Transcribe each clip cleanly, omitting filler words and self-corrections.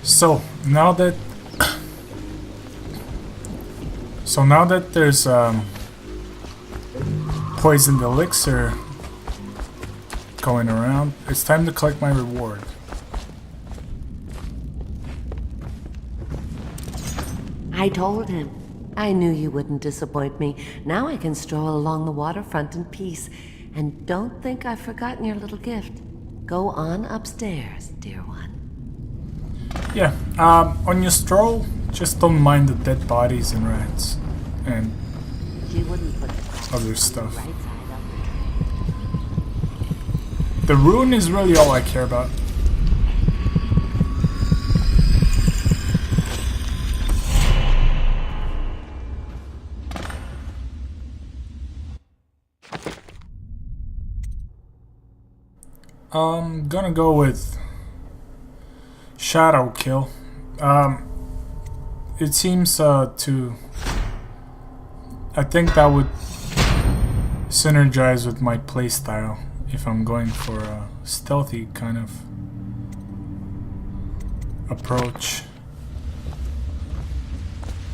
So now that there's poisoned elixir going around, it's time to collect my reward. I told him. I knew you wouldn't disappoint me. Now I can stroll along the waterfront in peace. And don't think I've forgotten your little gift. Go on upstairs, dear one. Yeah, on your stroll, just don't mind the dead bodies and rats and She wouldn't put other stuff. right side up. The rune is really all I care about. I'm gonna go with Shadow Kill. It seems I think that would synergize with my playstyle if I'm going for a stealthy kind of approach.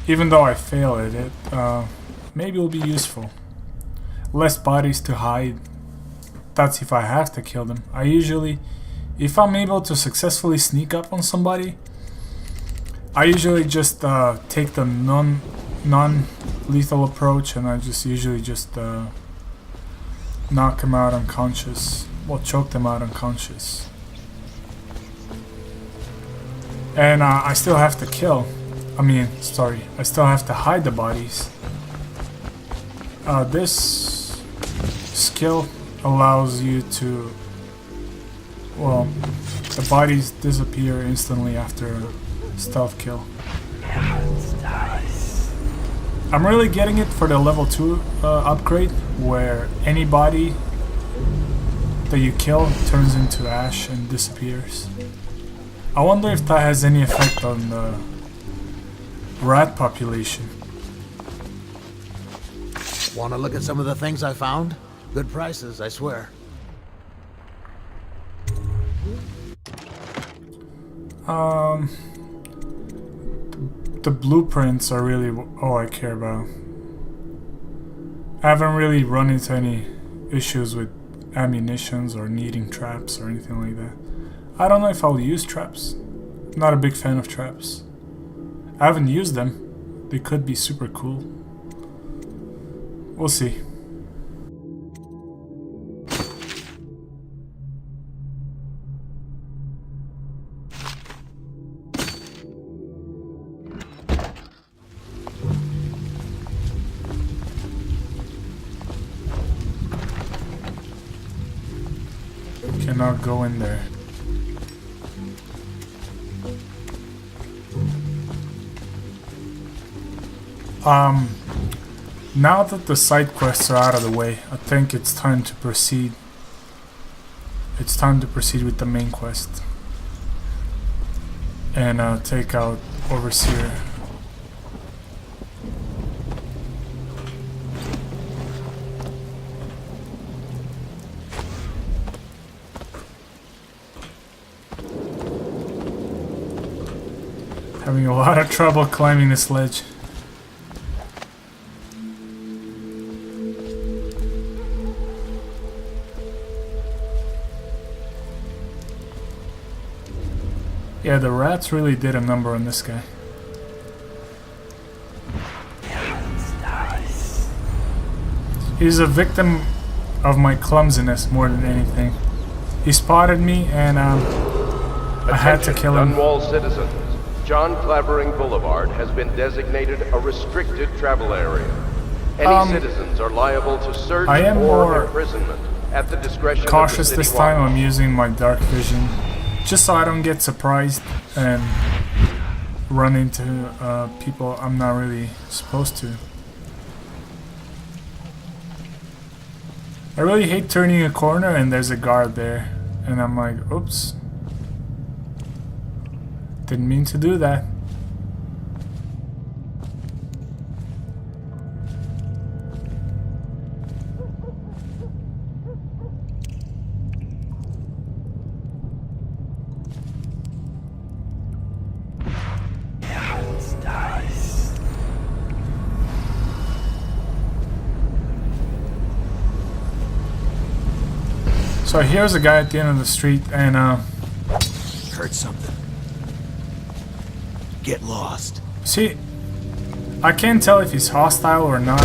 Even though I fail at it, maybe it'll be useful. Less bodies to hide. That's if I have to kill them. I usually, if I'm able to successfully sneak up on somebody, I usually just take the non-lethal approach, and I just usually just knock them out unconscious. Well, choke them out unconscious. And I still have to kill. I still have to hide the bodies. This skill allows you to, well, the bodies disappear instantly after a stealth kill. I'm really getting it for the level 2 upgrade, where any body that you kill turns into ash and disappears. I wonder if that has any effect on the rat population. Want to look at some of the things I found? Good prices, I swear. The blueprints are really all I care about. I haven't really run into any issues with ammunitions or needing traps or anything like that. I don't know if I'll use traps. Not a big fan of traps. I haven't used them. They could be super cool. We'll see. Cannot go in there. Now that the side quests are out of the way, I think it's time to proceed. It's time to proceed with the main quest and take out Overseer. Having a lot of trouble climbing this ledge. Yeah, the rats really did a number on this guy. He's a victim of my clumsiness more than anything. He spotted me and I had to kill him. Dunwall citizens, John Clavering Boulevard has been designated a restricted travel area. Any citizens are liable to search I am or more imprisonment at the discretion cautious of the this city time. watch. I'm using my dark vision just so I don't get surprised and run into people I'm not really supposed to. I really hate turning a corner and there's a guard there and I'm like, oops, didn't mean to do that. So here's a guy at the end of the street, and Heard something. Get lost. see, I can't tell if he's hostile or not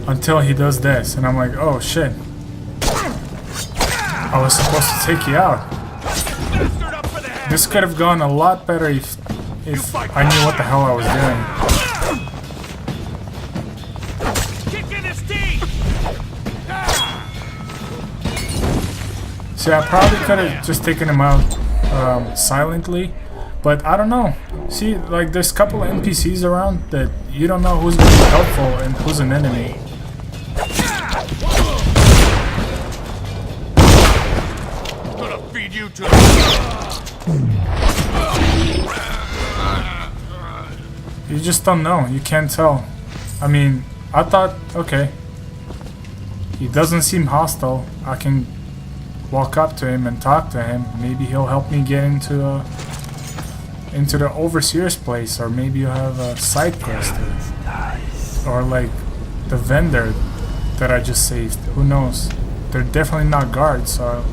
until he does this, and I'm like, oh shit. I was supposed to take you out. This could have gone a lot better if I knew what the hell I was doing. See, I probably could have just taken him out silently, but I don't know. See, like, there's a couple of NPCs around that you don't know who's going to be helpful and who's an enemy. You just don't know. You can't tell. I mean, I thought, okay, he doesn't seem hostile. I can walk up to him and talk to him. Maybe he'll help me get into the overseer's place, or maybe you have a side quest, or like the vendor that I just saved. Who knows? They're definitely not guards, so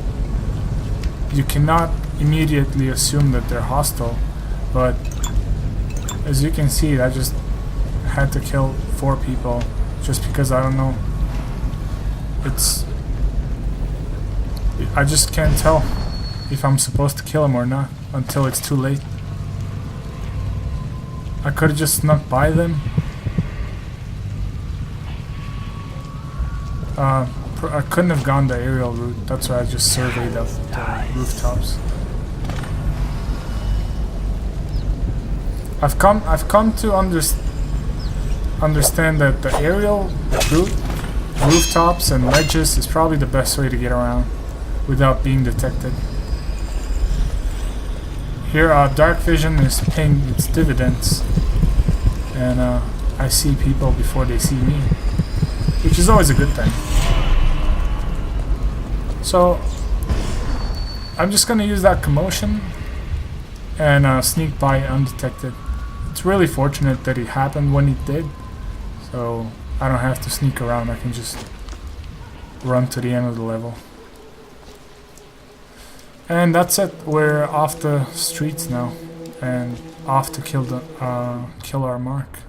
you cannot immediately assume that they're hostile. But as you can see, I just had to kill 4 people just because I don't know. I just can't tell if I'm supposed to kill him or not until it's too late. I could have just snuck by them. I couldn't have gone the aerial route. That's why I just surveyed the rooftops. I've come to understand that the aerial route, rooftops and ledges, is probably the best way to get around without being detected. Here, dark vision is paying its dividends, and I see people before they see me, which is always a good thing. So I'm just gonna use that commotion and sneak by undetected. It's really fortunate that it happened when it did, so I don't have to sneak around. I can just run to the end of the level. And that's it. We're off the streets now, and off to kill our mark.